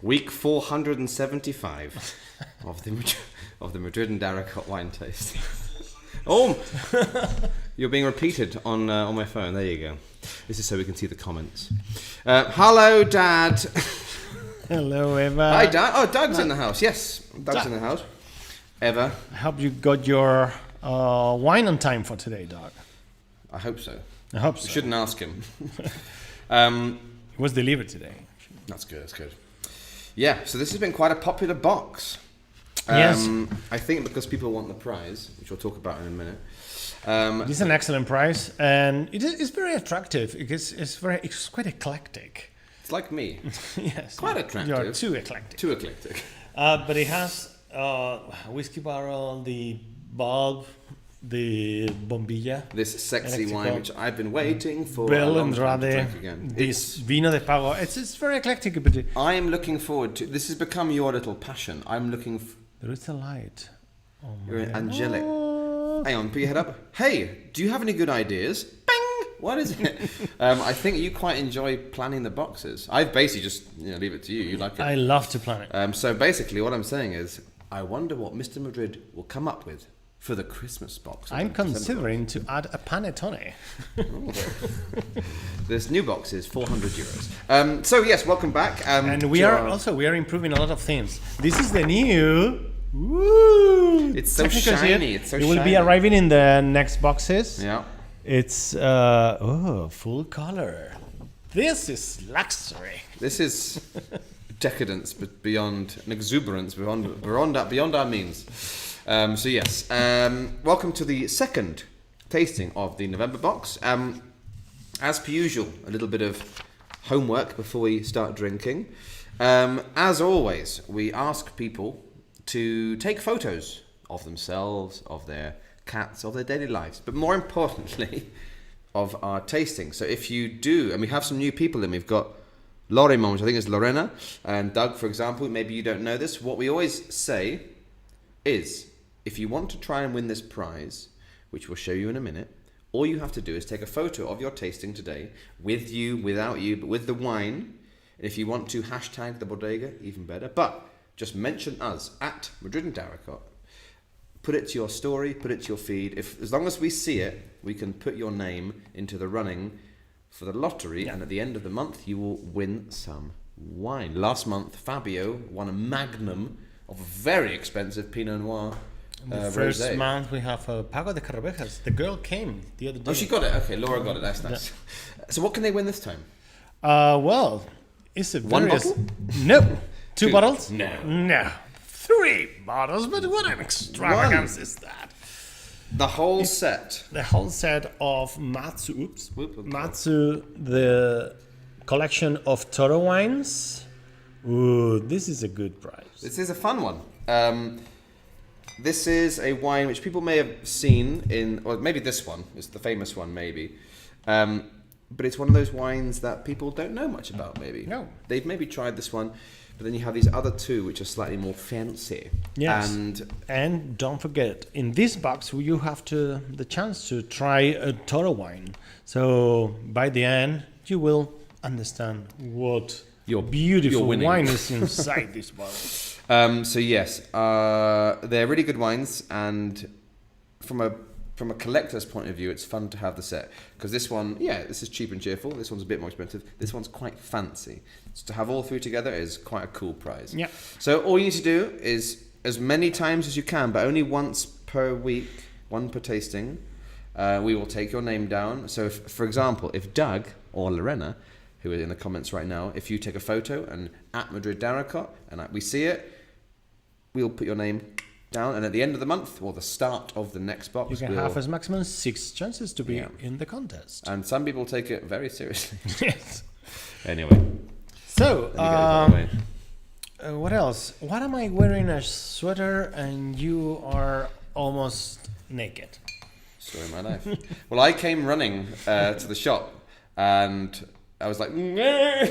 Week 475 of the Madrid and Daracot wine tasting. Oh, you're being repeated on my phone. There you go. This is so we can see the comments. Hello, Dad. Hello, Eva. Hi, Dad. Oh, Doug's in the house. Yes, Doug's in the house. Eva. I hope you got your wine on time for today, Doug. I hope so. I hope so. We shouldn't ask him. It was delivered today. That's good. That's good. Yeah. So this has been quite a popular box. Yes. I think because people want the prize, which we'll talk about in a minute. This is an excellent price, and it's very attractive because it's quite eclectic. It's like me. Yes. Quite attractive. You're too eclectic. Too eclectic. But it has whiskey barrel, the bulb, the bombilla. This sexy wine, which I've been waiting for Bel a long time to Andrade, drink again. this vino de pago. It's very eclectic, but I am looking forward to... This has become your little passion. I'm looking... there is a light. Oh You're my angelic. God. Hang on, put your head up. Hey, do you have any good ideas? Bang! What is it? I think you quite enjoy planning the boxes. I basically just leave it to you. You like it. I love to plan it. So basically what I'm saying is, I wonder what Mr. Madrid will come up with for the Christmas box. I'm considering to add a panettone. This new box is €400. So yes, welcome back. And we are improving a lot of things. This is the new. Woo! It's so Technical shiny. Sheet. It's so it will shiny. be arriving in the next boxes. Yeah. It's full color. This is luxury. This is decadence, but beyond an exuberance, beyond our means. So yes, welcome to the second tasting of the November box. As per usual, a little bit of homework before we start drinking. As always, we ask people to take photos of themselves, of their cats, of their daily lives, but more importantly, of our tasting. So if you do, and we have some new people in, we've got Lorima, which I think is Lorena, and Doug, for example. Maybe you don't know this. What we always say is, if you want to try and win this prize, which we'll show you in a minute, all you have to do is take a photo of your tasting today, with you, without you, but with the wine. And if you want to hashtag the bodega, even better. But just mention us at Madrid and Daracot. Put it to your story, put it to your feed. As long as we see it, we can put your name into the running for the lottery, and at the end of the month, you will win some wine. Last month, Fabio won a magnum of a very expensive Pinot Noir. The first month we have Pago de Carrevejas. The girl came the other day. Oh, she got it. Okay, Laura got it. That's nice. So what can they win this time? Well, it's a One bottle? No. Two bottles? No. 3 bottles, but what an extravagance is that? The whole set. The whole set of Matsu. Okay. Matsu, the collection of Toro wines. Ooh, this is a good price. This is a fun one. This is a wine which people may have seen in, or maybe this one is the famous one, maybe. But it's one of those wines that people don't know much about, maybe. No. They've maybe tried this one, but then you have these other two which are slightly more fancy. Yes. And don't forget, in this box you have the chance to try a Toro wine. So by the end, you will understand what your beautiful wine is inside this bottle. So yes, they're really good wines, and from a collector's point of view, it's fun to have the set, because this one, this is cheap and cheerful. This one's a bit more expensive. This one's quite fancy. So to have all three together is quite a cool prize. Yeah. So all you need to do is, as many times as you can, but only once per week, one per tasting, we will take your name down. So if, for example, if Doug or Lorena, who are in the comments right now, if you take a photo and at Madrid Daracot and we see it, we'll put your name down, and at the end of the month or the start of the next box, you can have as maximum 6 chances to be in the contest. And some people take it very seriously. Yes. Anyway. So, what else? What am I wearing? A sweater and you are almost naked. Story of my life. Well, I came running to the shop and I was like, nah.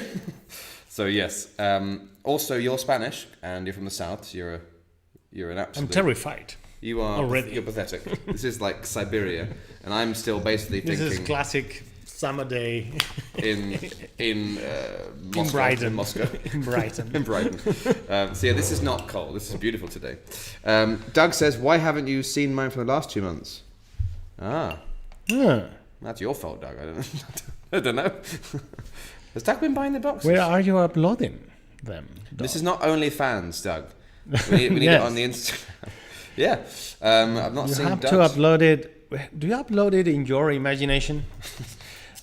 So yes. Also, you're Spanish and you're from the south. So you're an absolute... I'm terrified. You are already. You're pathetic. This is like Siberia, and I'm still basically thinking... This is classic summer day in Moscow, Brighton. in Moscow. in Brighton. In Brighton. So yeah, this is not cold. This is beautiful today. Doug says, "Why haven't you seen mine for the last 2 months?" That's your fault, Doug. I don't know. I don't know. Has Doug been buying the boxes? Where are you uploading them? This is not only fans, Doug. We need Yes. it on the Instagram. Yeah. I've not You seen have Doug's. to upload it. Do you upload it in your imagination?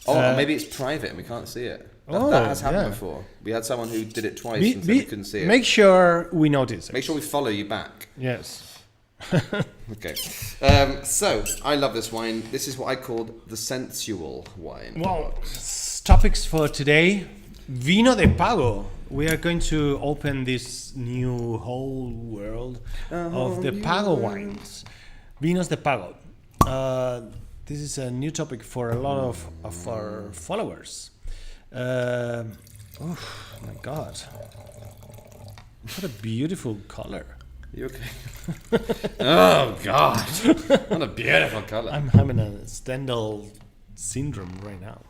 Maybe it's private and we can't see it. That, Oh, that has happened yeah. before. We had someone who did it twice and said we couldn't see it. Make sure we notice it. Make sure we follow you back. Yes. Okay. So, I love this wine. This is what I called the sensual wine. Well, topics for today. Vino de Pago. We are going to open this new whole world of the Pago wines. Vinos de Pago. This is a new topic for a lot of our followers. Oh my God. What a beautiful color. You okay? Oh, God. What a beautiful colour. I'm having a Stendhal syndrome right now.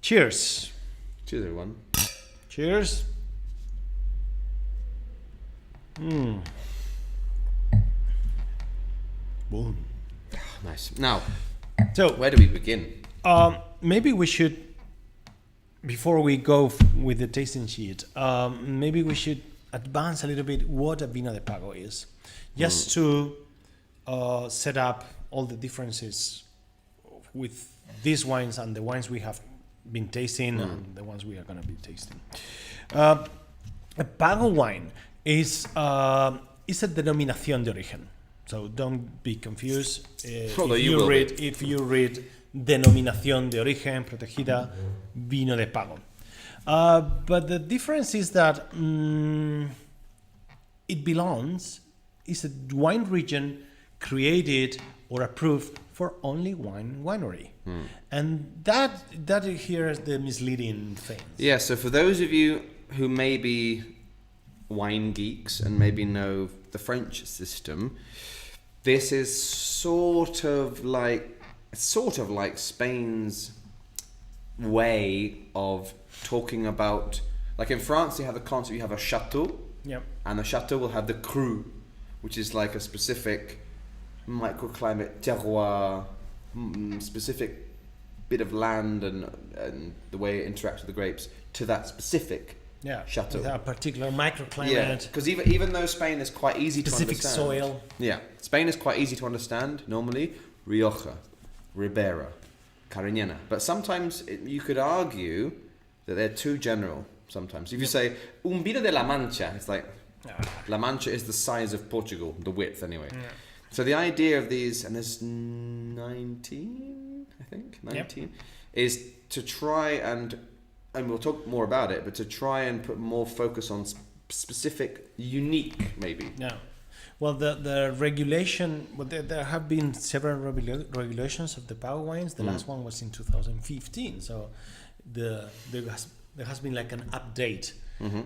Cheers. Cheers, everyone. Cheers. Boom. Nice. Now, So, where do we begin? maybe we should, before we go with the tasting sheet, maybe we should advance a little bit what a Vino de Pago is, just to set up all the differences with these wines and the wines we have been tasting and the ones we are going to be tasting. A Pago wine is a denominación de origen. So don't be confused. Although If you read denominación de origen protegida, Vino de Pago. But the difference is that it's a wine region created or approved for only one winery. And that here is the misleading thing. Yeah, so for those of you who may be wine geeks and maybe know the French system, this is sort of like Spain's way of talking about, like in France you have the concept, you have a chateau, Yep. and the chateau will have the cru, which is like a specific microclimate, terroir, specific bit of land and the way it interacts with the grapes to that specific chateau. With a particular microclimate. Yeah, because even though Spain is quite easy Specific to understand. soil. Yeah, Spain is quite easy to understand normally. Rioja, Ribera, Cariñena. But sometimes you could argue that they're too general sometimes. If you say, un vino de La Mancha, it's like, La Mancha is the size of Portugal, the width anyway. Yeah. So the idea of these, and there's 19, I think, 19, is to try and we'll talk more about it, but to try and put more focus on specific, unique, maybe. Yeah. Well, the regulation, there have been several regulations of the Pago wines. The last one was in 2015. So there has been like an update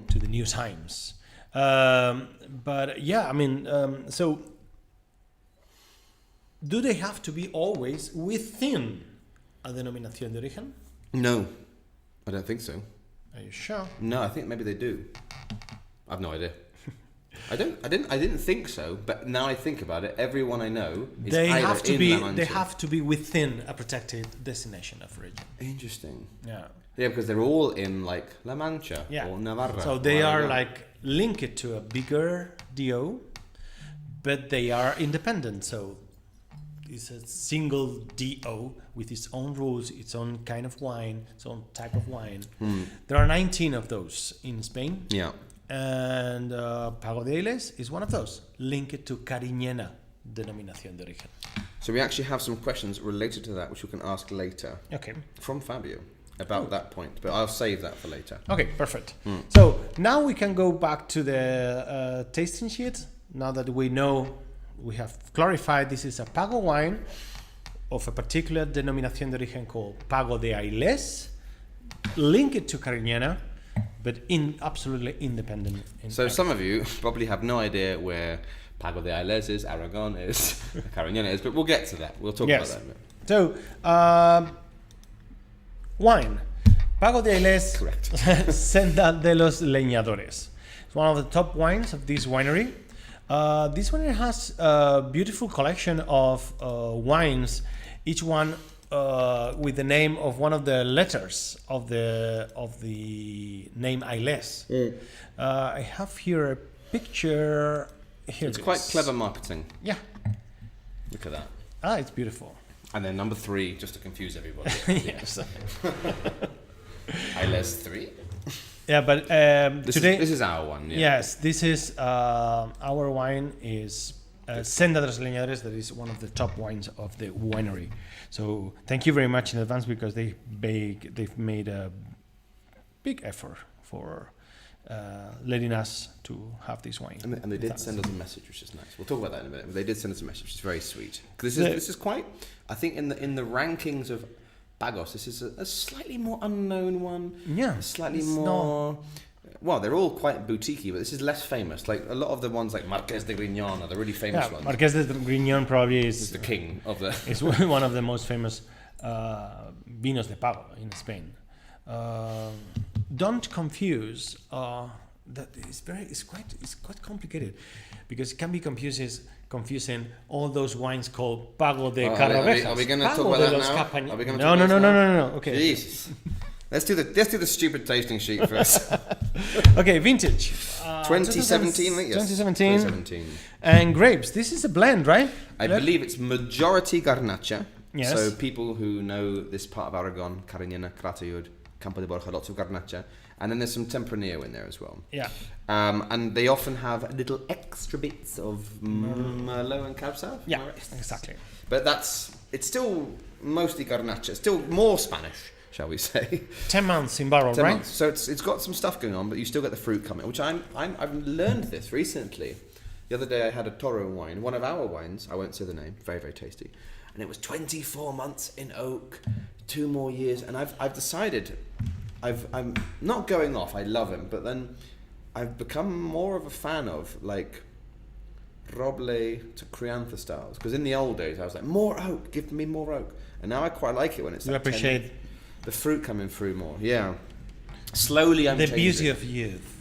to the new times. But yeah, I mean, so do they have to be always within a denominación de origen? No, I don't think so. Are you sure? No, I think maybe they do. I've no idea. I didn't think so, but now I think about it, everyone I know is They either have to in be. La Mancha. They have to be within a protected destination of origin. Interesting. Yeah. Yeah, because they're all in like La Mancha Yeah. or Navarra. So they or are whatever. like linked to a bigger DO, but they are independent. So it's a single DO with its own rules, its own kind of wine, its own type of wine. There are 19 of those in Spain. Yeah. And Pago de Ailes is one of those, linked to Cariñena denominación de origen. So we actually have some questions related to that, which we can ask later Okay. from Fabio about that point, but I'll save that for later. Okay, perfect. So now we can go back to the tasting sheet. Now that we know, we have clarified this is a Pago wine of a particular denominación de origen called Pago de Ailes, linked to Cariñena, but absolutely independent. So some of you probably have no idea where Pago de Ailes is, Aragon is, Cariñena is, but we'll get to that. We'll talk about that in a bit. So, wine. Pago de Ailes, Correct. Senda de los leñadores. It's one of the top wines of this winery. This winery has a beautiful collection of wines, each one with the name of one of the letters of the name Ailes. I have here a picture. Here It's quite clever marketing. Yeah. Look at that. Ah, it's beautiful. And then number 3, just to confuse everybody. Yes. Ailes 3. Yeah, but This today. is our one. Yeah. Yes, this is our wine is Senda de los leñadores. That is one of the top wines of the winery. So thank you very much in advance because they've made a big effort for letting us to have this wine. And they did send us a message, which is nice. We'll talk about that in a minute. But they did send us a message, which is very sweet. This is quite. I think in the rankings of Pagos, this is a slightly more unknown one. Yeah, Slightly more. Well, they're all quite boutiquey, but this is less famous. Like a lot of the ones like Marqués de Grignon are the really famous ones. Marqués de Grignon probably is the king of the. It's one of the most famous vinos de Pago in Spain. Don't confuse. That it's quite complicated because it can be confusing all those wines called Pago de Carrovejas. Are we going to talk about that now? Are we going to talk about that No. Okay. Jesus. Let's do the stupid tasting sheet first. Okay, vintage. 2017, I think. Yes. 2017. And grapes. This is a blend, right? I believe it's majority Garnacha. Yes. So people who know this part of Aragon, Cariñena, Calatayud, Campo de Borja, lots of Garnacha. And then there's some Tempranillo in there as well. Yeah. And they often have little extra bits of Merlot and Cab Sauv. Yeah, exactly. But it's still mostly Garnacha. It's still more Spanish, shall we say. 10 months in barrel, 10 right? months. So it's got some stuff going on, but you still get the fruit coming, which I've learned this recently. The other day I had a Toro wine, one of our wines, I won't say the name, very, very tasty. And it was 24 months in oak, 2 more years, and I've decided, I'm not going off, I love him, but then I've become more of a fan of like Roble to Crianza styles, because in the old days I was like, more oak, give me more oak, and now I quite like it when it's You like appreciate the fruit coming through more, yeah. Slowly I'm the changing. beauty of youth.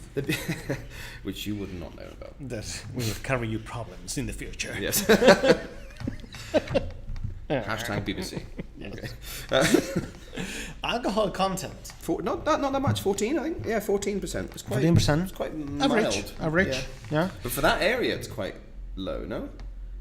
Which you would not know about. That will carry you problems in the future. Yes. Hashtag BBC. Yes. Okay. Alcohol content. Not that much. 14, I think. Yeah, 14%. It's quite 14%. It's quite Average. mild. Yeah. But for that area, it's quite low, no?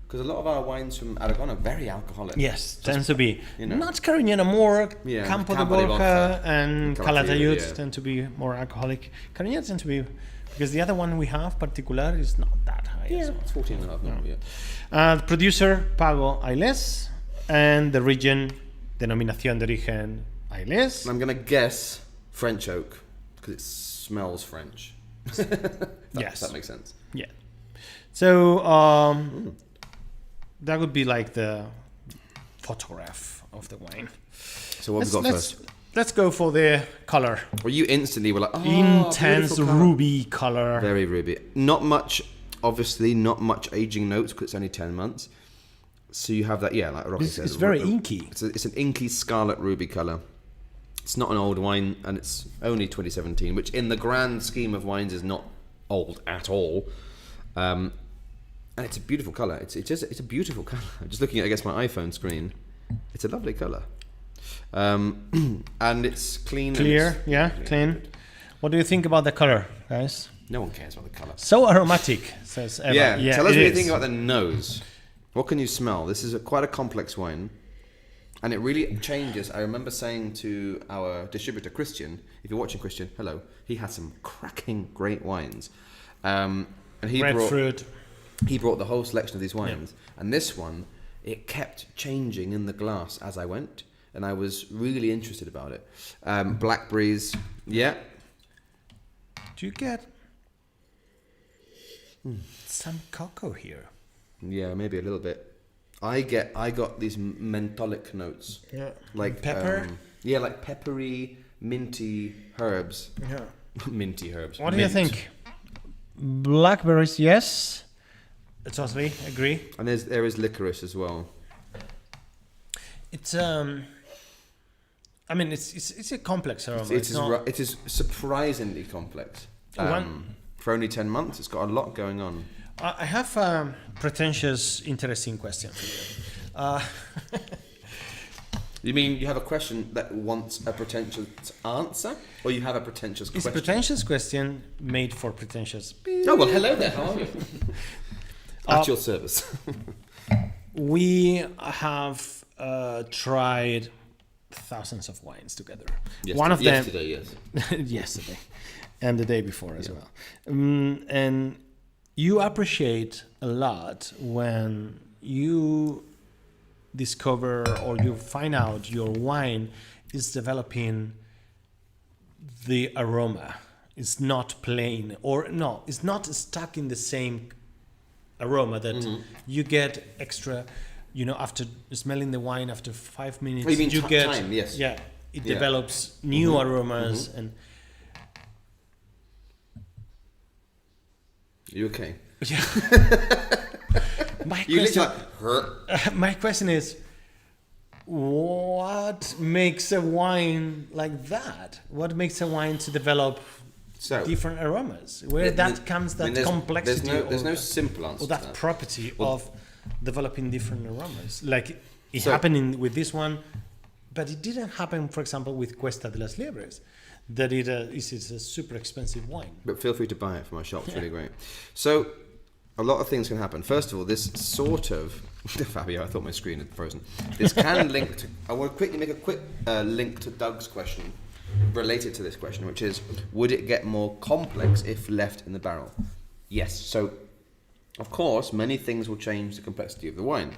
Because a lot of our wines from Aragon are very alcoholic. Yes, tends to be. you know. Not Cariñena, more Yeah, Campo de Campo de Borja Borja and Calatayud, Calatayud yeah. tend to be more alcoholic. Cariñena tends to be, because the other one we have, Particular, is not that high. Yeah, as well. it's 14 and a half now, No. yeah. The producer, Pago Ailes, and the region, Denominación de Origen Ailes. I'm going to guess French oak, because it smells French. Yes. That makes sense. Yeah. So, that would be like the photograph of the wine. So what have we got first? Let's go for the color. Well, you instantly were like, oh, Intense beautiful colour. ruby color. Very ruby. Not much, obviously, not much aging notes because it's only 10 months. So you have that, yeah, like Rocky said. It's very inky. It's an inky scarlet ruby colour. It's not an old wine, and it's only 2017, which in the grand scheme of wines is not old at all. And it's a beautiful colour. It's a beautiful colour. Just looking at, I guess, my iPhone screen, it's a lovely colour. And it's clean. Clear, yeah, clean. What do you think about the color, guys? No one cares about the colour. So aromatic, says Eva. Yeah, tell us it what you is. think about the nose. What can you smell? This is quite a complex wine. And it really changes. I remember saying to our distributor, Christian, if you're watching Christian, hello, he had some cracking great wines. And he Grapefruit. brought the whole selection of these wines. Yeah. And this one, it kept changing in the glass as I went. And I was really interested about it. Blackberries, yeah. Do you get some cocoa here? Yeah, maybe a little bit. I got these mentholic notes. Yeah. Like pepper? Yeah, like peppery, minty herbs. Yeah. Minty herbs. What do you think? Blackberries, yes. Totally agree. And there is licorice as well. It's I mean, it's a complex aroma. It is surprisingly complex. For only 10 months, it's got a lot going on. I have a pretentious, interesting question for you. You mean you have a question that wants a pretentious answer, or you have a pretentious question? It's a pretentious question made for pretentious. Oh, well, hello there. How are you? At your service. We have tried thousands of wines together. One of them yesterday, yes. yesterday, and the day before as well. And you appreciate a lot when you discover or you find out your wine is developing the aroma. It's not plain, or no, it's not stuck in the same aroma that you get extra. You know, after smelling the wine, after 5 minutes, you mean get time, yes. Yeah, it develops new aromas and. You okay? Yeah. My question is, what makes a wine like that? What makes a wine to develop different aromas? Where comes that complexity? There's no simple answer. Or that property of developing different aromas. Like it happened with this one, but it didn't happen, for example, with Cuesta de las Liebres. That it is a super expensive wine. But feel free to buy it from my shop. It's really great. So a lot of things can happen. First of all, this sort of Fabio, I thought my screen had frozen. This can link to. I want to quickly make a quick link to Doug's question related to this question, which is, would it get more complex if left in the barrel? Yes. So, of course, many things will change the complexity of the wine.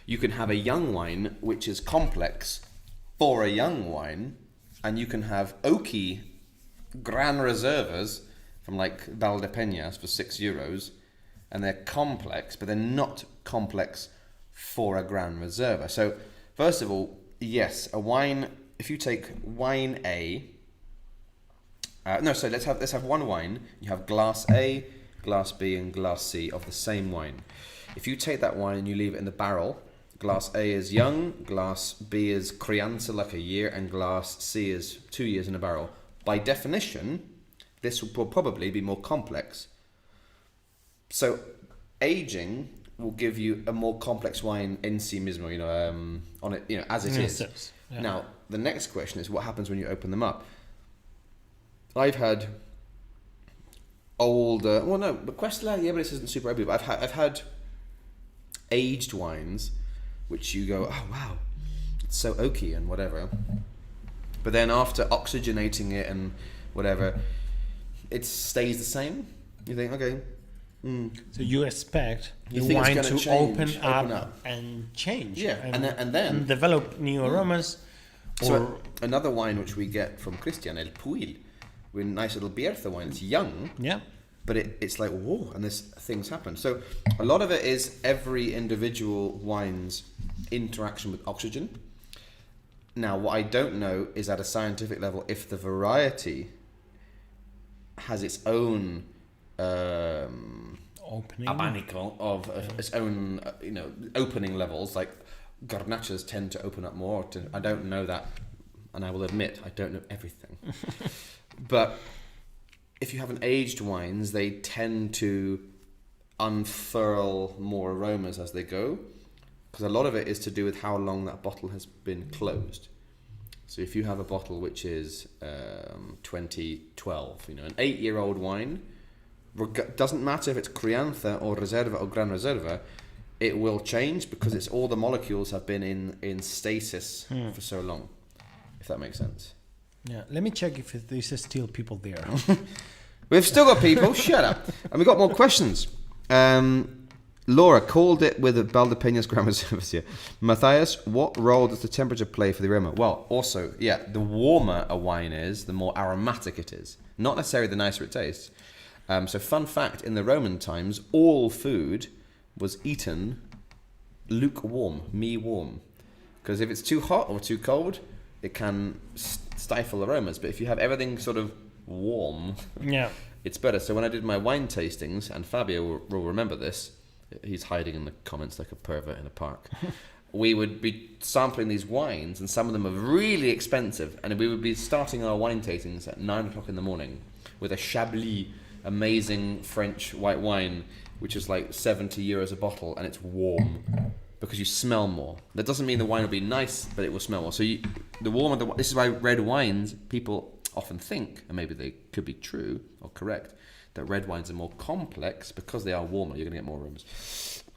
You can have a young wine which is complex for a young wine, and you can have oaky Gran Reservas from like Valdepeñas for €6, and they're complex, but they're not complex for a Gran Reserva. So, first of all, yes, a wine. If you take wine A, let's have one wine. You have glass A, glass B, and glass C of the same wine. If you take that wine and you leave it in the barrel, glass A is young, glass B is crianza, like a year, and glass C is 2 years in a barrel. By definition, this will probably be more complex. So, aging will give you a more complex wine in sí mismo, on it, as it is. Yes. Yeah. Now, the next question is, what happens when you open them up? I've had older, but Cuesta de las Liebres isn't super open, but I've had aged wines, which you go, oh wow, it's so oaky and whatever. But then after oxygenating it and whatever, it stays the same. You think, okay. So you expect the wine to open up and change, and then develop new aromas. So another wine which we get from Christian, El Puil, with a nice little Bierzo wine. It's young, but it's like whoa, and this things happen. So a lot of it is every individual wine's interaction with oxygen. Now, what I don't know is at a scientific level if the variety has its own opening abanico of its own, opening levels. Like garnachas tend to open up more. I don't know that, and I will admit I don't know everything. But if you have an aged wines, they tend to unfurl more aromas as they go, because a lot of it is to do with how long that bottle has been closed. So if you have a bottle which is 2012, an 8-year-old wine, doesn't matter if it's Crianza or Reserva or Gran Reserva, it will change because it's all the molecules have been in stasis for so long, if that makes sense. Yeah, let me check if there's still people there. We've still got people, shut up. And we've got more questions. Laura called it with a Valdepeñas Gran Reservas here. Matthias, what role does the temperature play for the aroma? Well, also, the warmer a wine is, the more aromatic it is. Not necessarily the nicer it tastes. So fun fact, in the Roman times, all food was eaten lukewarm, warm. Because if it's too hot or too cold, it can stifle aromas. But if you have everything sort of warm, it's better. So when I did my wine tastings, and Fabio will remember this, he's hiding in the comments like a pervert in a park. we would be sampling these wines, and some of them are really expensive, and we would be starting our wine tastings at 9 o'clock in the morning with a Chablis, amazing French white wine, which is like 70 euros a bottle, and it's warm because you smell more. That doesn't mean the wine will be nice, but it will smell more. So the warmer this is why red wines, people often think, and maybe they could be true or correct, that red wines are more complex because they are warmer. You're going to get more aromas.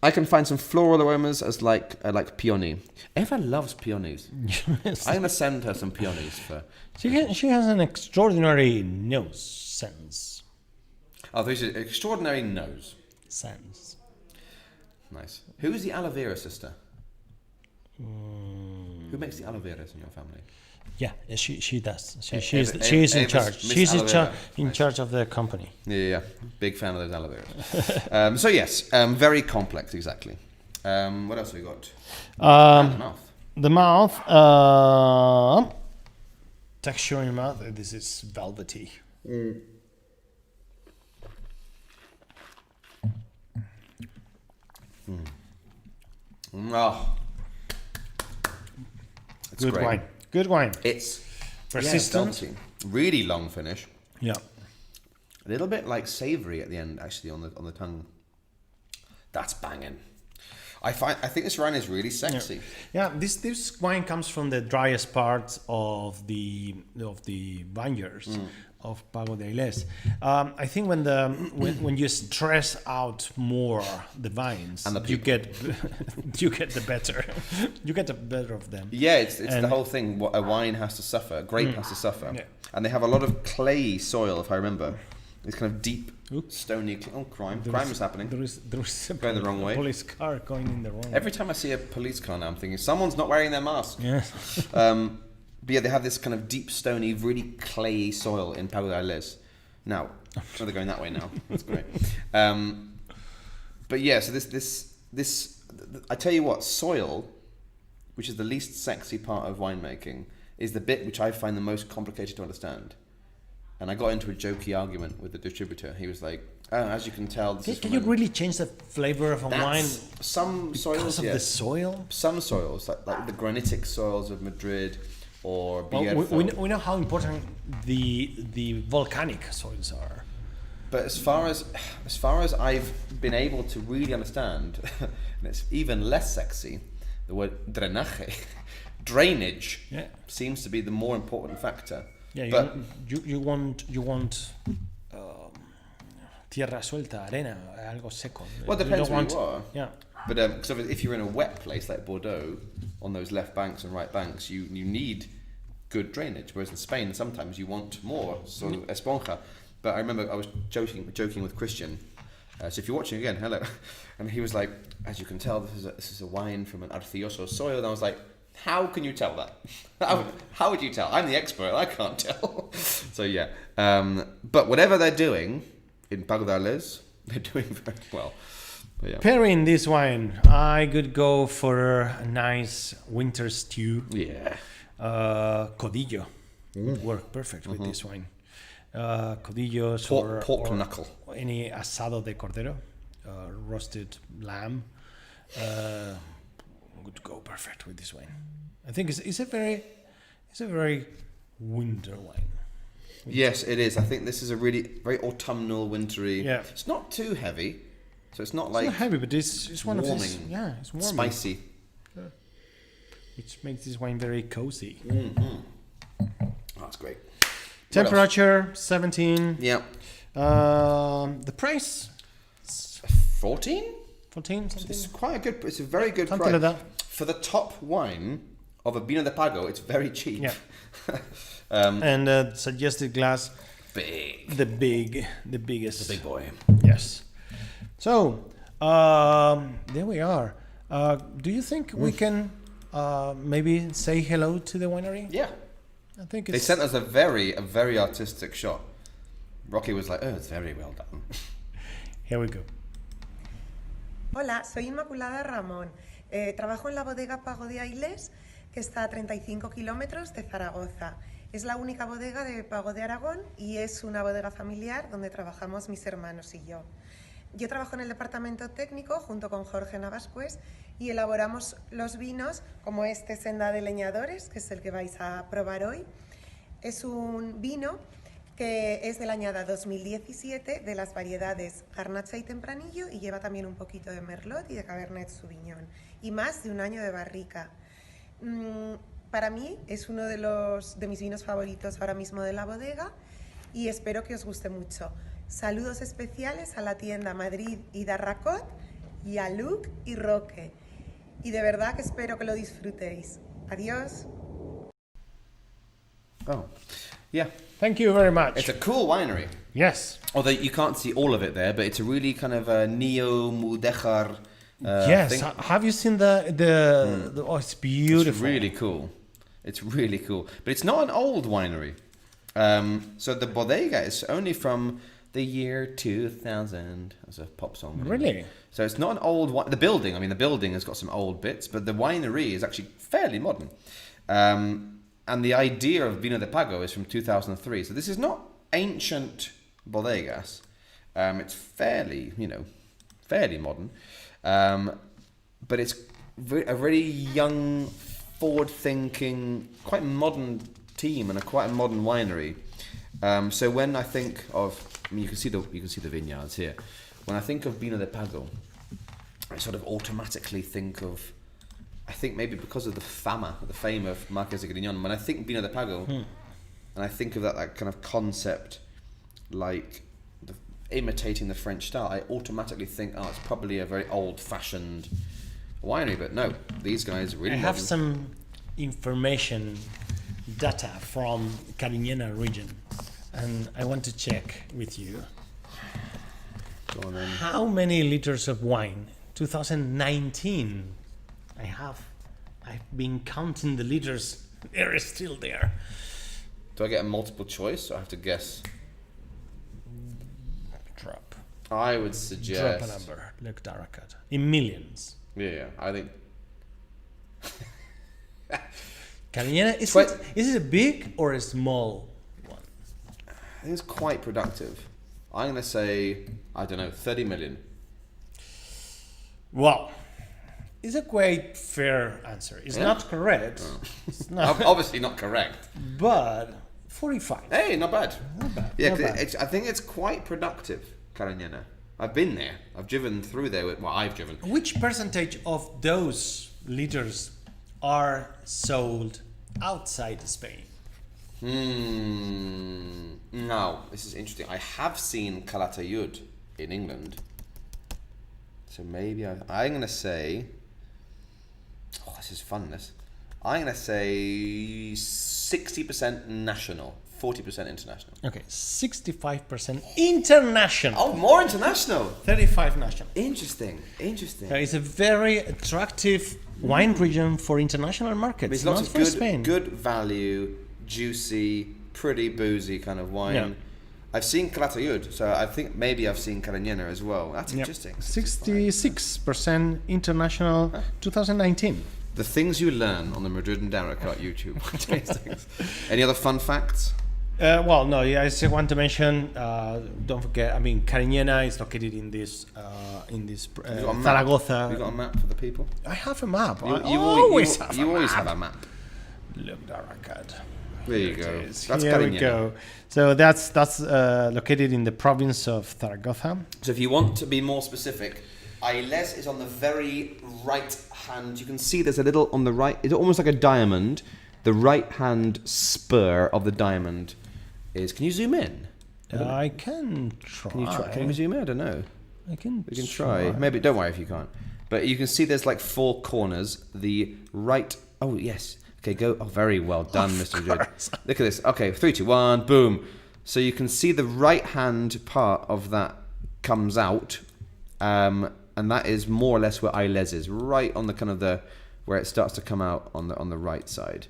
I can find some floral aromas as like peony. Eva loves peonies. Yes. I'm going to send her some peonies for... She has an extraordinary nose sense. Oh, there's an extraordinary nose. Sense. Nice. Who's the aloe vera sister? Who makes the aloe veras in your family? Yeah, she does. She's in Eva's charge. Miss She's Aloe Vera. in Nice. charge of the company. Yeah. Big fan of those aloe veras. So yes, very complex, exactly. What else have we got? Mouth. The mouth. Texture in your mouth. This is velvety. Oh. It's Good great. wine. Good wine. It's Persistent. velvety. Really long finish. Yeah. A little bit like savoury at the end, actually, on the tongue. That's banging. I think this wine is really sexy. Yeah, this wine comes from the driest parts of the vineyards of Pago de Ailes. I think when you stress out more the vines, And the you get you get the better of them. Yeah, it's the whole thing. What a wine has to suffer, a grape has to suffer, and they have a lot of clayey soil, if I remember. It's kind of deep, stony. Oh, crime! Crime is happening. There is Going the wrong way. A police car going in the wrong way. Every time I see a police car now, I'm thinking someone's not wearing their mask. Yeah. But yeah, they have this kind of deep, stony, really clayey soil in Pago de Ailes. Now, they're going that way now. That's great. But yeah, so this, I tell you what, soil, which is the least sexy part of winemaking, is the bit which I find the most complicated to understand. And I got into a jokey argument with the distributor. He was like, "Oh, as you can tell, this is Can you really change the flavor of a wine some soils, because of the soil? Some soils, like the granitic soils of Madrid or Bierzo. Well, we know how important the volcanic soils are. But as far as I've been able to really understand, and it's even less sexy, the word drainage seems to be the more important factor. Yeah, but you want tierra suelta, arena, algo seco. Well, it depends where you are. Yeah. But because if you're in a wet place like Bordeaux, on those left banks and right banks, you need good drainage. Whereas in Spain, sometimes you want more sort of esponja. But I remember I was joking with Christian. So if you're watching again, hello. And he was like, "As you can tell, this is a wine from an arcilloso soil." And I was like, "How can you tell that? How would you tell? I'm the expert. I can't tell." So yeah. But whatever they're doing in Pago de Ailes, they're doing very well. But yeah. Pairing this wine, I could go for a nice winter stew. Yeah. Codillo would work perfect with this wine. Codillos Pork knuckle. or any asado de cordero, roasted lamb, would go perfect with this wine. I think it's a very winter wine. Yes, it is. I think this is a really very autumnal, wintry. Yeah. It's not too heavy, so it's not It's like not heavy, but it's one of these. warming, Yeah, it's warming. spicy. Which makes this wine very cozy. Oh, that's great. Temperature 17. Yeah. The price 14? 14 something. It's quite a good. It's a very good Something price like that. for the top wine of a Vino de Pago. It's very cheap. Yeah. And suggested glass, Big. the biggest. The big boy. Yes. So there we are. Do you think we can maybe say hello to the winery? Yeah. I think They sent us a very artistic shot. Rocky was like, "Oh, it's very well done." Here we go. Hola, soy Inmaculada Ramón. Trabajo en la bodega Pago de Ailes, que está a 35 kilómetros de Zaragoza. Es la única bodega de Pago de Aragón y es una bodega familiar donde trabajamos mis hermanos y yo. yo trabajo en el departamento técnico junto con Jorge Navascués y elaboramos los vinos como este Senda de leñadores, que es el que vais a probar hoy. Es un vino que es de la añada 2017 de las variedades Garnacha y Tempranillo y lleva también un poquito de Merlot y de Cabernet Sauvignon y más de un año de barrica. Para mí es uno de mis vinos favoritos ahora mismo de la bodega y espero que os guste mucho. Saludos especiales a la tienda Madrid y Darracot y a Luke y Roque. Y de verdad que espero que lo disfrutéis. Adiós. Oh, yeah. Thank you very much. It's a cool winery. Yes. Although you can't see all of it there, but it's a really kind of a neo-Mudéjar Yes. thing. Have you seen the oh, it's beautiful. It's really cool. It's really cool. But it's not an old winery. So the bodega is only from the year 2000. That's a pop song. Really? So it's not an old the building has got some old bits, but the winery is actually fairly modern. And the idea of Vino de Pago is from 2003. So this is not ancient bodegas. It's fairly modern. But it's a very young, forward-thinking, quite modern team and quite a modern winery. So when I think of, you can see the vineyards here. When I think of Vino de Pago, I sort of automatically think of, I think maybe because of the fame of Marqués de Grignon. When I think Vino de Pago, and I think of that kind of concept, like imitating the French style, I automatically think, it's probably a very old-fashioned winery. But no, these guys are really. I have some information, data from Cariñena region, and I want to check with you. Go on then. How many liters of wine? 2019. I've been counting the liters. They're still there. Do I get a multiple choice or I have to guess? Drop. I would suggest. Drop a number. Look, Darakat. In millions. Yeah, I think. Cariñena, is it a big or a small one? I think it's quite productive. I'm going to say, 30 million. Well, it's a quite fair answer. It's not correct. Oh. It's not, Obviously not correct. but 45. Hey, not bad. Not bad. Yeah, not 'cause bad. I think it's quite productive, Cariñena. I've been there. I've driven through there. I've driven. Which percentage of those liters are sold outside Spain? Now, this is interesting. I have seen Calatayud in England. So maybe I'm going to say... Oh, this is fun, this. I'm going to say 60% national, 40% international. Okay, 65% international. Oh, more international. 35 national. Interesting. It's a very attractive wine region for international markets, There's not lots for of Spain. good value, juicy, pretty boozy kind of wine. Yeah. I've seen Calatayud, so I think maybe I've seen Cariñena as well. That's interesting. 66% international 2019. The things you learn on the Madrid and Darracot YouTube tastings. Any other fun facts? Well, no, I just want to mention, don't forget, Cariñena is located in this Zaragoza. Have you got a map for the people? I have a map. You always have a map. Look, Darracot. There you go. That's Here we Cariñena. go. So that's located in the province of Zaragoza. So if you want to be more specific, Ailes is on the very right hand. You can see there's a little on the right. It's almost like a diamond. The right hand spur of the diamond is. Can you zoom in? I can try. Can you try? Can we zoom in? I don't know. I can. We can try. Maybe. Don't worry if you can't. But you can see there's like 4 corners. The right. Oh yes. Okay. Go. Oh, very well done, Mr. Judd. Look at this. Okay. 3, 2, 1. Boom. So you can see the right hand part of that comes out, and that is more or less where Ailes is, right on the kind of where it starts to come out on the right side.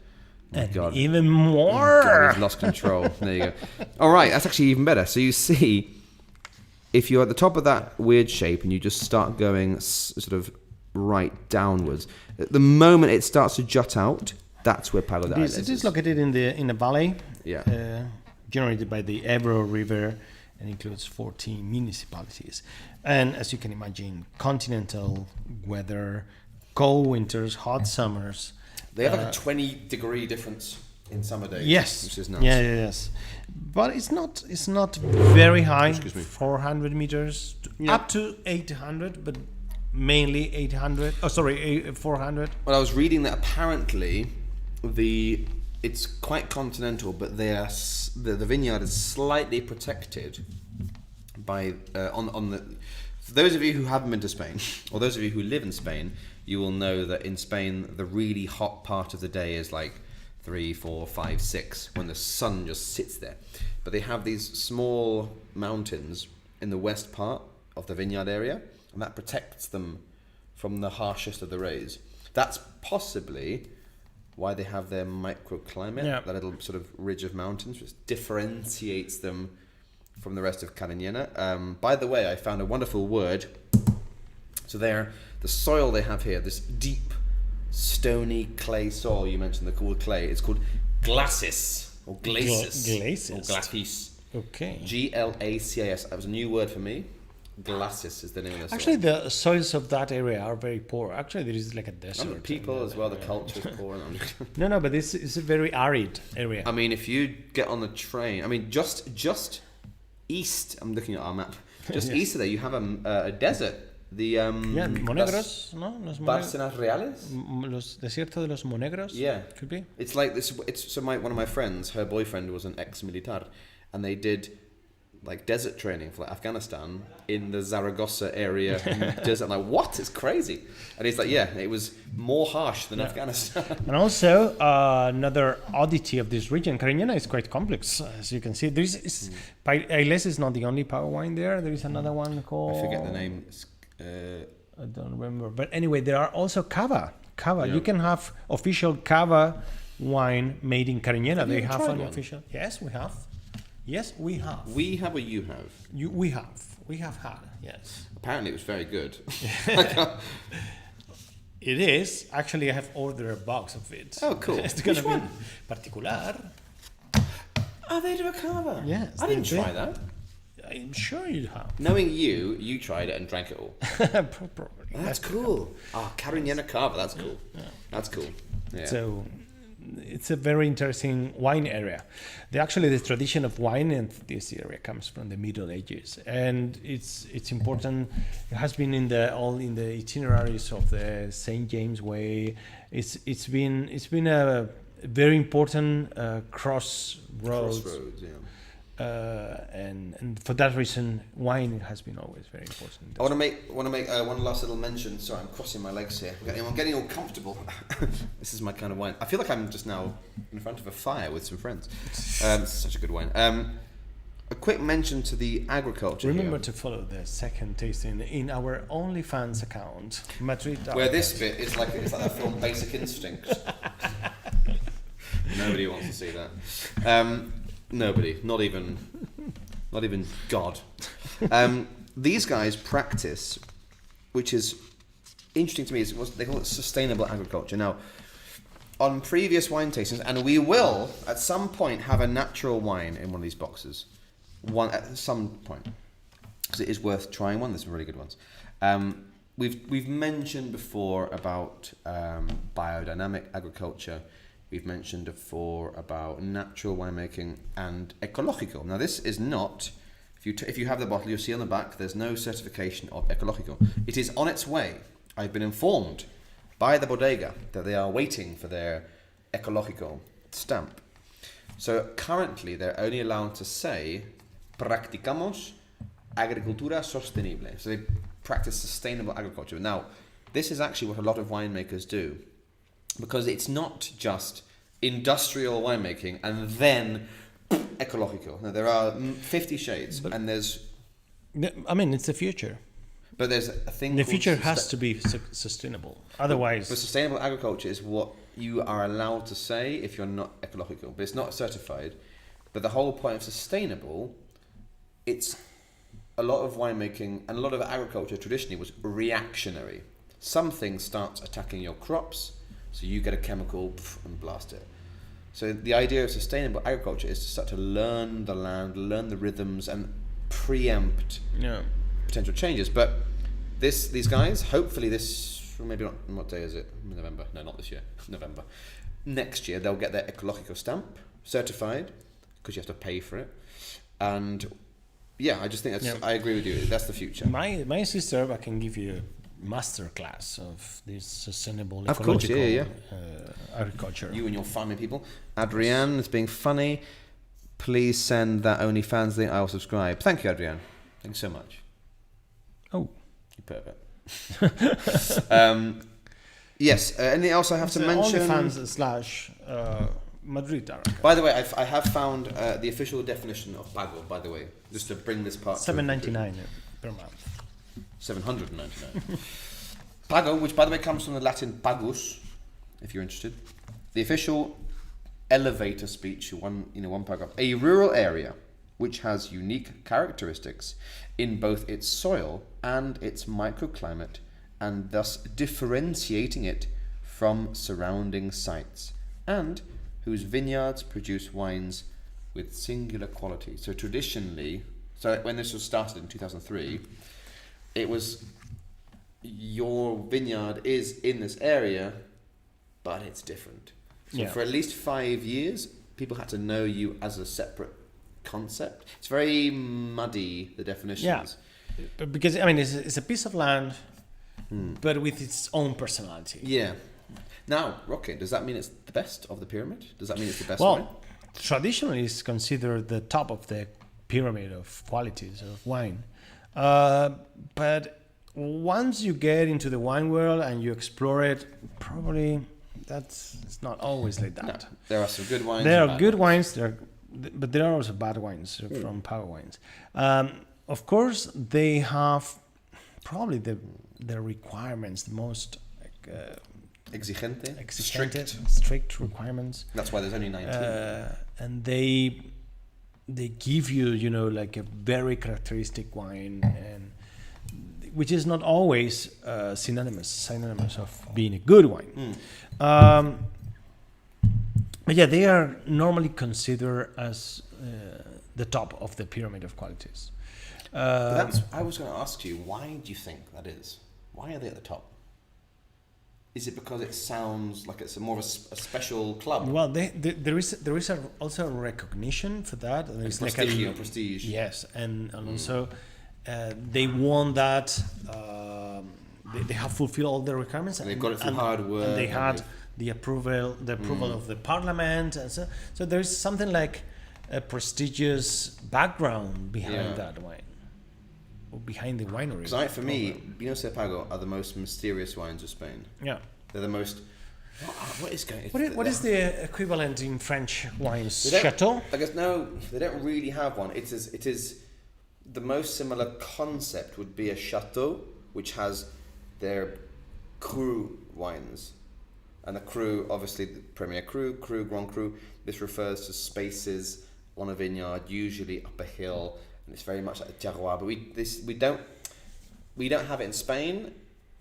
And God. even more. God, we've lost control. There you go. All right, that's actually even better. So you see, if you're at the top of that weird shape and you just start going sort of right downwards, at the moment it starts to jut out, that's where Pago de Ailes It is located in a valley, Yeah. generated by the Ebro River, and includes 14 municipalities. And as you can imagine, continental weather, cold winters, hot summers. They have like a 20-degree difference in summer days. Yes. Which is nice. Yes. But it's not very high. Excuse me. 400 meters up to 800, but mainly 800. 400. Well, I was reading that apparently it's quite continental, but the vineyard is slightly protected by on the. For those of you who haven't been to Spain, or those of you who live in Spain, you will know that in Spain the really hot part of the day is like 3, 4, 5, 6 when the sun just sits there. But they have these small mountains in the west part of the vineyard area, and that protects them from the harshest of the rays. That's possibly why they have their microclimate, that little sort of ridge of mountains, which differentiates them from the rest of Cariñena. By the way, I found a wonderful word. So the soil they have here, this deep, stony clay soil, you mentioned the cool clay, it's called glacis, or glacis, or glacis. Okay. Glacis. That was a new word for me. Glacis is the name of the soil. Actually, the soils of that area are very poor. Actually, there is like a desert. And the people as well, the culture is poor. No, but this is a very arid area. I mean, if you get on the train, I mean, just east, I'm looking at our map, just east of there, you have a desert. The Monegros, ¿no? Los Bárcenas Reales? Los desiertos de los Monegros? Yeah. Could be. It's like this. So one of my friends, her boyfriend was an ex-militar, and they did like desert training for like Afghanistan in the Zaragoza area. Desert. I'm like, what? It's crazy. And he's like, yeah, it was more harsh than Afghanistan. And also, another oddity of this region, Cariñena is quite complex. As you can see, there is Ailes is not the only power wine there. There is another one called... I forget the name. I don't remember. But anyway, there are also cava. Yeah. You can have official cava wine made in Cariñena. They have an official... Yes, we have. We have. We have or you have? We have. We have had, yes. Apparently it was very good. It is. Actually, I have ordered a box of it. Oh, cool. It's going to be one? particular. Oh, they do a cava? Yes. I didn't try that. I'm sure you have. Knowing you tried it and drank it all. Probably. That's cool. Cariñena cava, that's cool. Yeah. That's cool. Yeah. So... it's a very interesting wine area. The tradition of wine in this area comes from the Middle Ages, and it's important. It has been in the itineraries of the St. James Way. It's been a very important crossroads. Yeah. And for that reason, wine has been always very important. I want to make one last little mention. Sorry, I'm crossing my legs here. I'm getting all comfortable. This is my kind of wine. I feel like I'm just now in front of a fire with some friends. It's such a good wine. A quick mention to the agriculture. Remember to follow the second tasting in our OnlyFans account, Madrid. Where this bit is like that film Basic Instinct. Nobody wants to see that. Nobody, not even God. These guys practice, which is interesting to me, is what they call it sustainable agriculture. Now, on previous wine tastings, and we will at some point have a natural wine in one of these boxes, at some point, because it is worth trying one. There's some really good ones. We've mentioned before about biodynamic agriculture. We've mentioned before about natural winemaking and ecológico. Now, this is not, if you have the bottle, you'll see on the back, there's no certification of ecológico. It is on its way. I've been informed by the bodega that they are waiting for their ecológico stamp. So currently, they're only allowed to say, practicamos agricultura sostenible. So they practice sustainable agriculture. Now, this is actually what a lot of winemakers do. Because it's not just industrial winemaking and then ecológico. Now, there are 50 shades, and there's... I mean, it's the future. But there's a thing the future has to be sustainable. Otherwise... But sustainable agriculture is what you are allowed to say if you're not ecológico. But it's not certified. But the whole point of sustainable, it's a lot of winemaking and a lot of agriculture traditionally was reactionary. Something starts attacking your crops, so you get a chemical and blast it. So the idea of sustainable agriculture is to start to learn the land, learn the rhythms, and preempt potential changes. But these guys, hopefully maybe not, what day is it? November. No, not this year. November. Next year, they'll get their Ecologico stamp certified, because you have to pay for it. And yeah, I just think I agree with you. That's the future. My sister, I can give you a master class of this sustainable of course, ecological agriculture. You and your farming people. Adrienne is being funny. Please send that OnlyFans link. I will subscribe. Thank you, Adrienne. Thanks so much. Oh, you pervert. Yes. Anything else I have to mention? OnlyFans / Madrid. By the way, I have found the official definition of pago. By the way, just to bring this part. $7.99 per month. $799. Pago, which by the way comes from the Latin pagus, if you're interested. The official elevator speech, one paragraph. A rural area which has unique characteristics in both its soil and its microclimate, and thus differentiating it from surrounding sites, and whose vineyards produce wines with singular quality. So traditionally, when this was started in 2003, it was your vineyard is in this area, but it's different. So for at least 5 years, people had to know you as a separate concept. It's very muddy, the definitions. Yeah, because I mean, it's a piece of land, but with its own personality. Yeah. Now, Roque, does that mean it's the best of the pyramid? Does that mean it's the best wine? Well, traditionally it's considered the top of the pyramid of qualities of wine. But once you get into the wine world and you explore it, probably it's not always like that. No, there are some good wines. There are good wines, but there are also bad wines from power wines. Of course, they have probably the requirements, the most exigente, strict requirements. That's why there's only 19. And they give you, like a very characteristic wine, and which is not always synonymous of being a good wine. But yeah, they are normally considered as the top of the pyramid of qualities. I was going to ask you, why do you think that is? Why are they at the top? Is it because it sounds like it's more of a special club? Well, there is also a recognition for that. There's prestige. Yes, and also they won that. They have fulfilled all the requirements. And they've got it through hard work. And they had the approval of the parliament. And so there's something like a prestigious background behind that wine, or behind the winery. Because for me, Vinos de Pago are the most mysterious wines of Spain. Yeah, they're the most. What is going? What is the equivalent in French wines? Chateau? I guess no, they don't really have one. It is the most similar concept would be a chateau, which has their cru wines, and the cru, obviously the Premier Cru, Grand Cru. This refers to spaces on a vineyard, usually up a hill, and it's very much like a terroir. But we don't have it in Spain.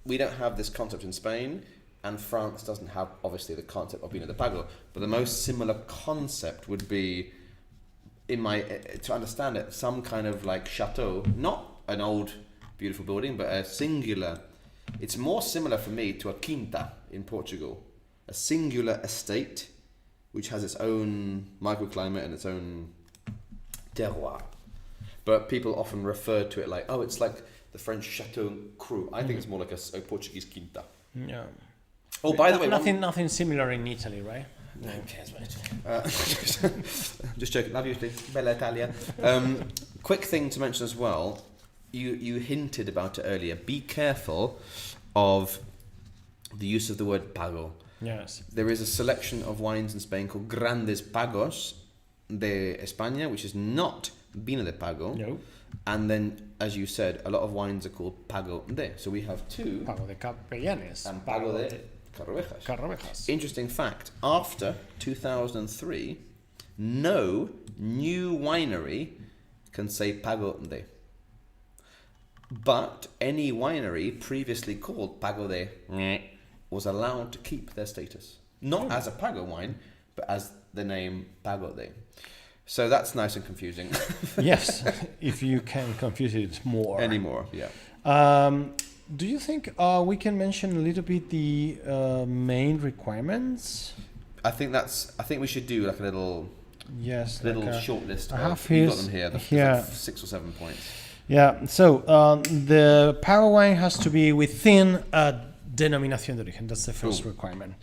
We don't have this concept in Spain, and France doesn't have obviously the concept of Vino de Pago. But the most similar concept would be, to understand it, some kind of like chateau, not an old beautiful building, but a singular. It's more similar for me to a quinta in Portugal, a singular estate which has its own microclimate and its own terroir. But people often refer to it like, it's like the French Chateau Cru. I think it's more like a Portuguese quinta. Yeah. Oh, by the way, nothing similar in Italy, right? No one cares, mate. Just joking. Love you, Steve. Bella Italia. Quick thing to mention as well. You hinted about it earlier. Be careful of the use of the word pago. Yes. There is a selection of wines in Spain called Grandes Pagos de España, which is not Vino de Pago. No. And then, as you said, a lot of wines are called Pago de. So we have two. Pago de Capellanes. And Pago de Carrovejas. Carrovejas. Interesting fact. After 2003, no new winery can say Pago de. But any winery previously called Pago de was allowed to keep their status. Not as a Pago wine, but as the name Pago de. So that's nice and confusing. Yes, if you can confuse it more. Anymore, yeah. Do you think we can mention a little bit the main requirements? I think we should do like a little like short list. I have You've got them here. There's here. like 6 or 7 points. Yeah. So the pago wine has to be within a denominación de origen. That's the first requirement.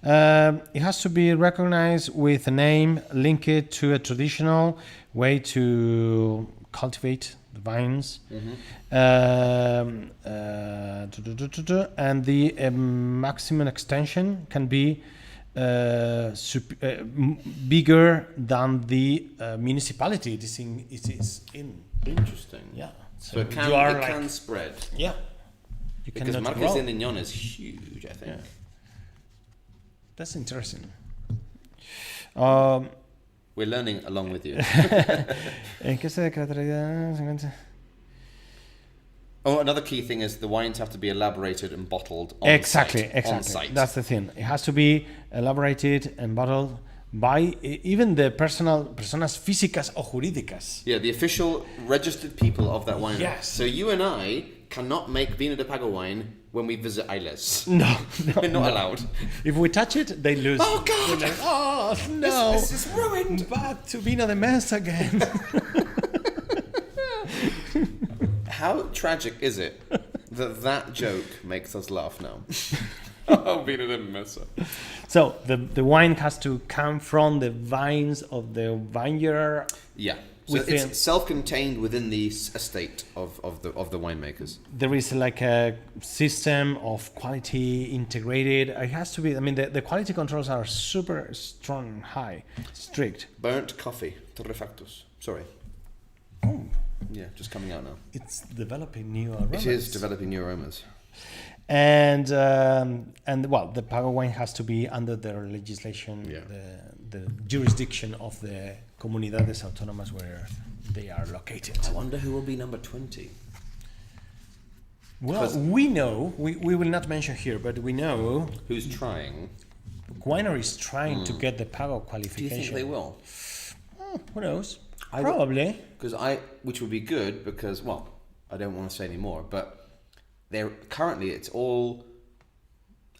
It has to be recognized with a name linked to a traditional way to cultivate the vines. And the maximum extension can be bigger than the municipality it is in. Interesting. Yeah. So it can spread. Yeah. You Because cannot Marqués grow. de Leñón is huge, I think. Yeah. That's interesting. We're learning along with you. ¿En qué se caracteriza? Oh, another key thing is the wines have to be elaborated and bottled on site. On site. That's the thing. It has to be elaborated and bottled by even the personas físicas o jurídicas. Yeah, the official registered people of that winery. Yes. So you and I cannot make Vino de Pago wine when we visit Ailes. No, We're not allowed. If we touch it, they lose. Oh, God! They're like, oh, no. This is ruined! Back to Vino de Mesa again. How tragic is it that joke makes us laugh now? Oh, Vino de Mesa. So the wine has to come from the vines of the vineyard. Yeah. So it's self-contained within the estate of the winemakers. There is like a system of quality integrated. It has to be. I mean, the quality controls are super strong, high, strict. Burnt coffee, torrefactos. Sorry. Oh, Yeah, just coming out now. it's developing new aromas. It is developing new aromas. And well, the Pago wine has to be under their legislation, Yeah. the jurisdiction of the comunidades autónomas where they are located. I wonder who will be number 20. Well, Because- we know, we will not mention here, but we know Who's trying? wineries trying to get the Pago Do you qualification. think they will? Who knows? I Probably. Which would be good because, well, I don't want to say any more, but currently it's all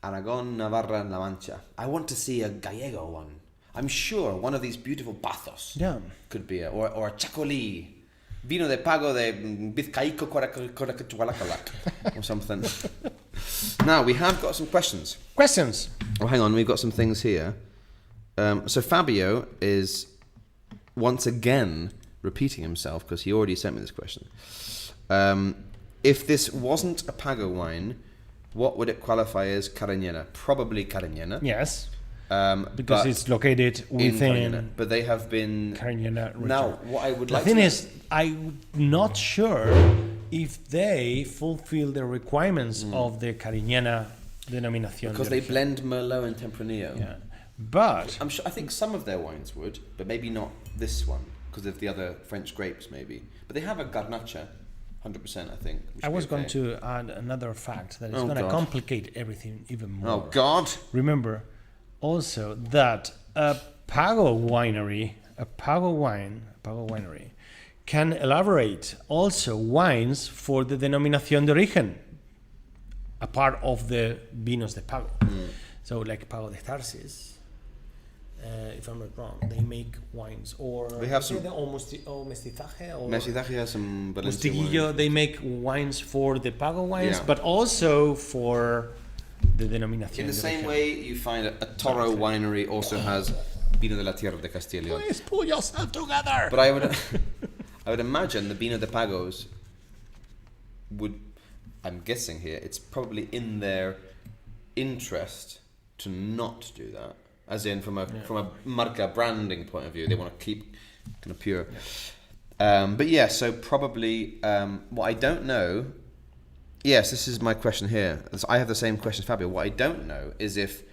Aragon, Navarra, and La Mancha. I want to see a Gallego one. I'm sure one of these beautiful Bazos Yeah. could be or a Chacolí. Vino de Pago de Vizcaico Coracachualacalat or something. Now, we have got some questions. Questions? Oh, hang on, we've got some things here. So Fabio is once again repeating himself because he already sent me this question. If this wasn't a Pago wine, what would it qualify as Cariñena? Probably Cariñena. Yes. but Because it's located in within Cariñena. But they have been... Cariñena region. Now, what I would The like thing to... is, I'm not sure if they fulfill the requirements of the Cariñena denominación. Because de they origen. blend Merlot and Tempranillo. Yeah. But I'm sure. I think some of their wines would, but maybe not this one because of the other French grapes, maybe. But they have a Garnacha, 100%. I think. which I would be was going okay. to add another fact that is Oh, going to God. complicate everything even more. Oh God! Remember also that a Pago winery can elaborate also wines for the denominación de origen, a part of the vinos de Pago. So like Pago de Tarsis, if I'm not wrong, they make wines, or They have some- mestizaje, or Mestizaje has some Valencia Mostiguillo, wines. they make wines for the Pago wines, Yeah. but also for the denominación In the de same origen. way, you find a Toro winery also has Vino de la Tierra de Castilla y León. Please pull yourself together. But I would imagine the Vino de Pagos would, I'm guessing here, it's probably in their interest to not do that. As in, from a marca branding point of view, they want to keep kind of pure. But yeah, so probably what I don't know. Yes, this is my question here. I have the same question, Fabio. What I don't know is if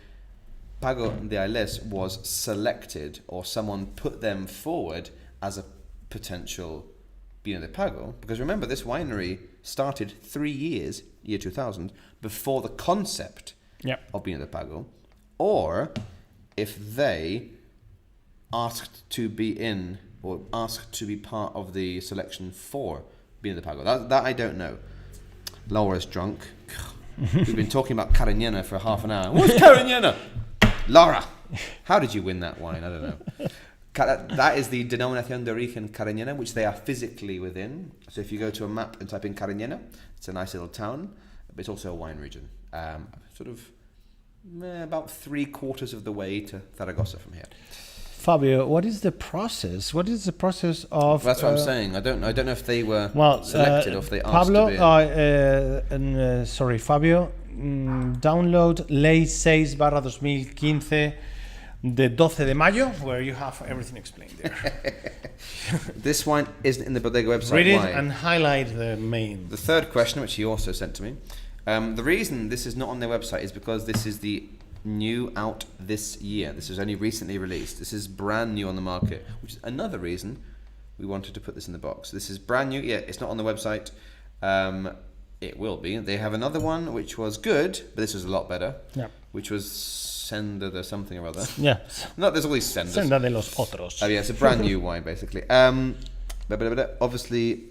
Pago de Ailes was selected or someone put them forward as a potential Vino de Pago. Because remember, this winery started 3 years, year 2000, before the concept of Vino de Pago. Or if they asked to be in or asked to be part of the selection for Vino de Pago? That I don't know. Laura's drunk. We've been talking about Cariñena for half an hour. What's Cariñena? Laura, how did you win that wine? I don't know. That is the Denominación de Origen Cariñena, which they are physically within. So if you go to a map and type in Cariñena, it's a nice little town, but it's also a wine region. Sort of about 3/4 of the way to Zaragoza from here. Fabio, what is the process? What is the process of? That's what I'm saying. I don't know if they were selected or if they asked Pablo, to be. Fabio, download Ley 6/2015 de 12 de mayo, where you have everything explained there. This wine isn't in the bodega website. Read it Why? and highlight the main. The third question, which he also sent to me, the reason this is not on their website is because this is the new out this year. This is only recently released. This is brand new on the market, which is another reason we wanted to put this in the box. This is brand new. Yeah, it's not on the website. It will be. They have another one which was good, but this was a lot better. Yeah. Which was Senda or something or other. Yeah. No, there's all these Sendas. Senda de los otros. Yeah, it's a brand new wine basically. Obviously,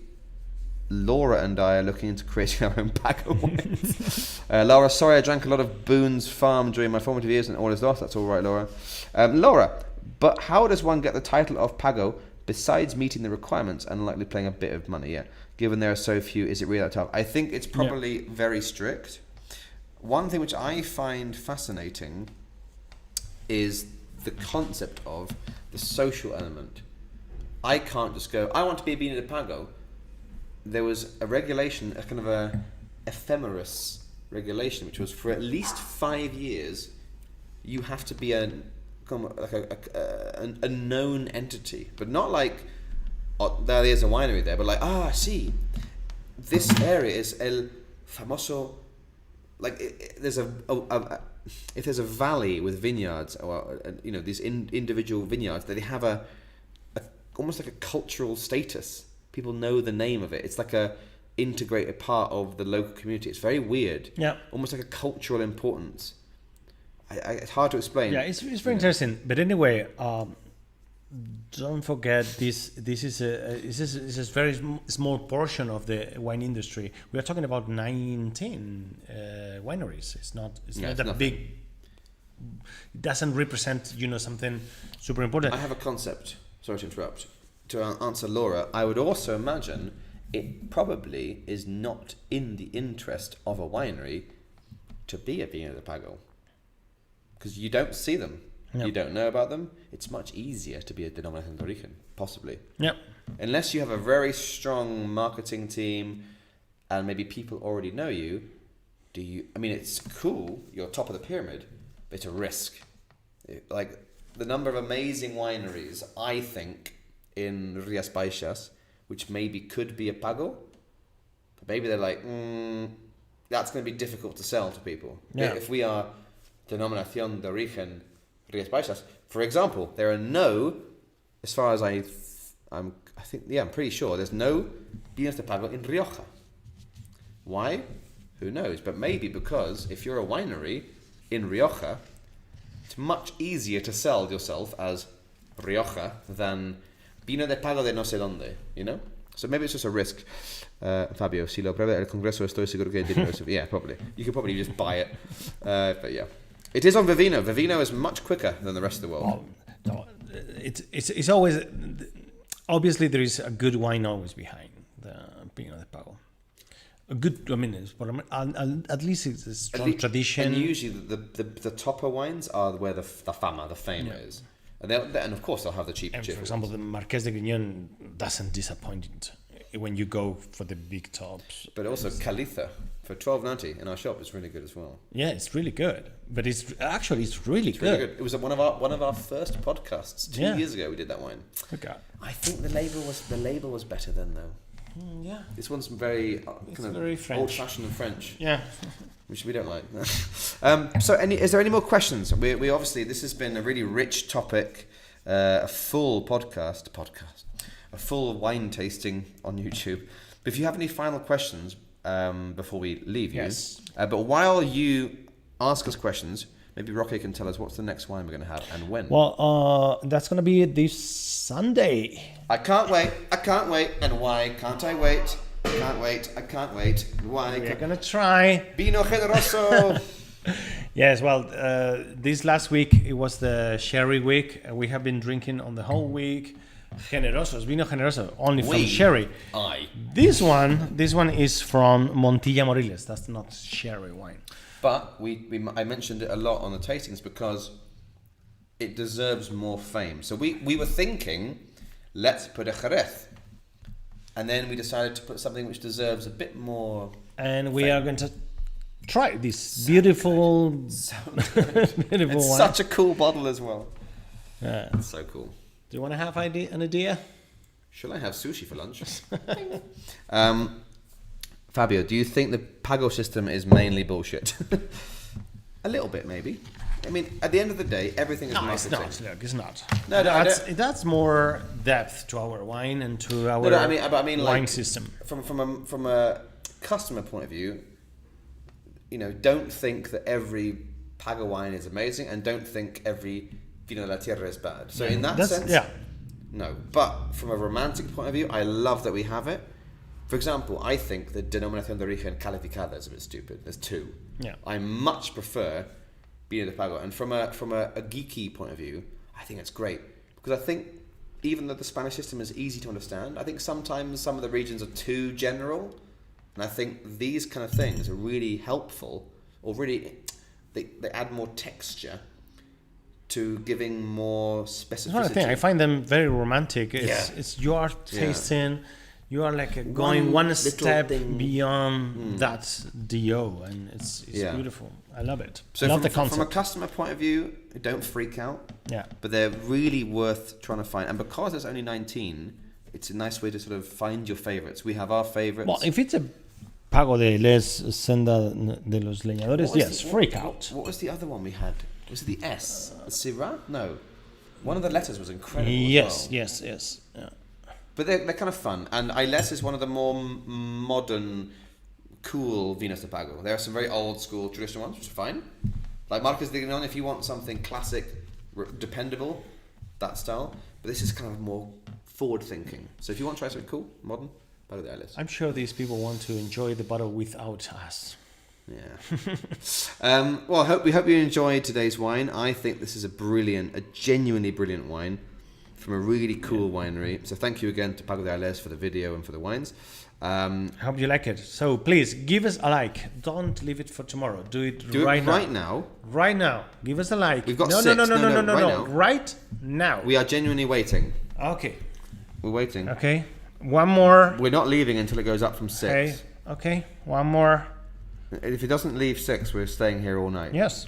Laura and I are looking into creating our own Pago wines. Laura, sorry I drank a lot of Boone's Farm during my formative years and all is lost. That's all right, Laura. Laura, but how does one get the title of Pago besides meeting the requirements and likely paying a bit of money? Yeah, given there are so few, is it really that tough? I think it's probably very strict. One thing which I find fascinating is the concept of the social element. I can't just go, I want to be a Vino de Pago. There was a regulation, a kind of a ephemeris regulation, which was for at least 5 years, you have to be a known entity, but not like there's a winery there, but like I see, this area is el famoso. Like there's if there's a valley with vineyards, or these individual vineyards, that they have a almost like a cultural status. People know the name of it. It's like a integrated part of the local community. It's very weird. Yeah. Almost like a cultural importance. It's hard to explain. Yeah, it's very interesting. But anyway, don't forget this is a very small portion of the wine industry. We are talking about 19 wineries. It's not that big. It doesn't represent something super important. I have a concept. Sorry to interrupt. To answer Laura, I would also imagine it probably is not in the interest of a winery to be a Vino de Pago, because you don't see them, you don't know about them. It's much easier to be a Denominación de Origen, possibly. Yeah. Unless you have a very strong marketing team and maybe people already know you. I mean, it's cool. You're top of the pyramid, but it's a risk. Like the number of amazing wineries, I think, in Rías Baixas, which maybe could be a Pago, but maybe they're like, that's going to be difficult to sell to people. Yeah. If we are Denominación de Origen Rías Baixas, for example, there are no, as far as I'm pretty sure, there's no Vinos de Pago in Rioja. Why? Who knows? But maybe because if you're a winery in Rioja, it's much easier to sell yourself as Rioja than Vino de Pago de no sé dónde, So maybe it's just a risk. Fabio, si lo pruebe el Congreso estoy seguro que yeah, probably. You could probably just buy it. But yeah. It is on Vivino. Vivino is much quicker than the rest of the world. No, it's always... Obviously, there is a good wine always behind the Vino de Pago. A good, at least it's a strong tradition. And usually the topper wines are where the fame is. And of course they'll have the cheap. For example, the Marqués de Grignon doesn't disappoint when you go for the big tops. But also Caliza for $12.90 in our shop is really good as well. Yeah, it's really good. But it's really good. Really good. It was one of our first podcasts 2 years ago. We did that wine. Okay. I think the label was better then though. Yeah. This one's very very old-fashioned and French. Yeah. Which we don't like. So is there any more questions? We obviously, this has been a really rich topic, a full podcast, a full wine tasting on YouTube. But if you have any final questions before we leave you, but while you ask us questions, maybe Roque can tell us what's the next wine we're going to have and when. Well, that's gonna be this Sunday. I can't wait. I can't wait. And why can't I wait? I can't wait. I can't wait. Why? We're gonna try. Vino Generoso. Yes, well, this last week it was the sherry week. We have been drinking on the whole week. Generosos, Vino Generoso, only from sherry. Aye. This one is from Montilla Moriles. That's not sherry wine. But I mentioned it a lot on the tastings because it deserves more fame. So we were thinking, let's put a Jerez. And then we decided to put something which deserves a bit more And we fame. are going to try this beautiful, beautiful It's wine. such a cool bottle as well. Yeah. It's so cool. Do you want to have an idea? Shall I have sushi for lunch? Fabio, do you think the Pago system is mainly bullshit? A little bit, maybe. I mean, at the end of the day, everything is No, it's marketing. not. Look, it's not. No, no, That's more depth to our wine and to our I mean, wine like, system. From a customer point of view, don't think that every Pago wine is amazing, and don't think every Vino de la Tierra is bad. So in that sense, no. But from a romantic point of view, I love that we have it. For example, I think the Denominación de Origen Calificada is a bit stupid. There's two. Yeah. I much prefer Vino de Pago, and from a geeky point of view, I think it's great because I think even though the Spanish system is easy to understand, I think sometimes some of the regions are too general, and I think these kind of things are really helpful, or really they add more texture to giving more specificity. That's one thing. I find them very romantic. It's you are tasting. You are like going one step beyond that DO, and it's beautiful. I love it. So I love the concept. From a customer point of view, don't freak out. Yeah. But they're really worth trying to find. And because it's only 19, it's a nice way to sort of find your favorites. We have our favorites. Well, if it's a Pago de Les Senda de los Leñadores, yes, freak out. What was the other one we had? Was it the S? The Syrah? No. One of the letters was incredible. Yes. Yeah. But they're kind of fun. And Ailes is one of the more modern, cool Vinos de Pago. There are some very old school traditional ones, which are fine. Like Marcos de Gagnon, if you want something classic, dependable, that style. But this is kind of more forward thinking. So if you want to try something cool, modern, Pago de Ailes. I'm sure these people want to enjoy the bottle without us. Yeah. Well, we hope you enjoyed today's wine. I think this is a genuinely brilliant wine from a really cool winery. So thank you again to Pago de Ailes for the video and for the wines. Hope you like it. So please give us a like. Don't leave it for tomorrow. Do it right now. Right now. Give us a like. We've got no, 6. No. Right now. We are genuinely waiting. Okay. We're waiting. Okay. One more. We're not leaving until it goes up from 6. Okay. One more. If it doesn't leave 6, we're staying here all night. Yes.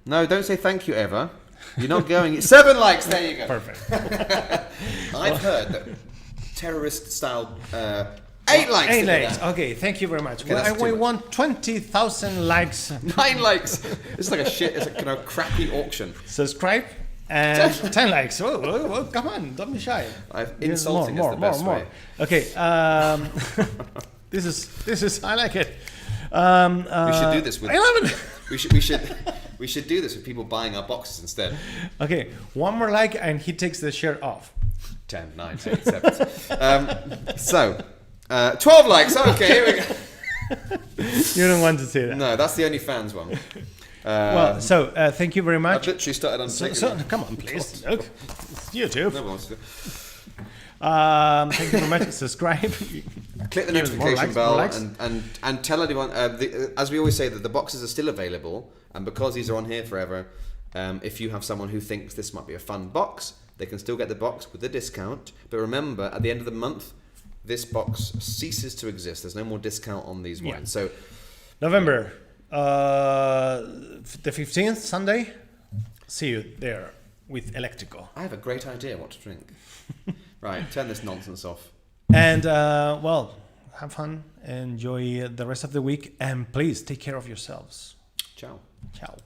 No, don't say thank you ever. You're not going. 7 likes. There you go. Perfect. I've heard that terrorist style 8 likes. 8 likes. Okay. Thank you very much. Okay, we want 20,000 likes. 9 likes. It's like it's a kind of crappy auction. Subscribe and 10 likes. Oh, come on, don't be shy. Insulting is the best way. Okay. This is. I like it. We should do this with. 11. We should do this with people buying our boxes instead. Okay, one more like and he takes the shirt off. 10, 9, 8, 7. So, 12 likes. Okay, here we go. You don't want to see that. No, that's the only fans one. Thank you very much. I've literally started on. So come on, please. Look, it's YouTube. No one wants to. Thank you very much. Subscribe. Click the notification bell and tell anyone. As we always say, that the boxes are still available, and because these are on here forever, if you have someone who thinks this might be a fun box, they can still get the box with the discount. But remember, at the end of the month, this box ceases to exist. There's no more discount on these wines. So, November, the 15th, Sunday. See you there with Electrico. I have a great idea what to drink. Right, turn this nonsense off. And have fun, enjoy the rest of the week, and please take care of yourselves. Ciao. Ciao.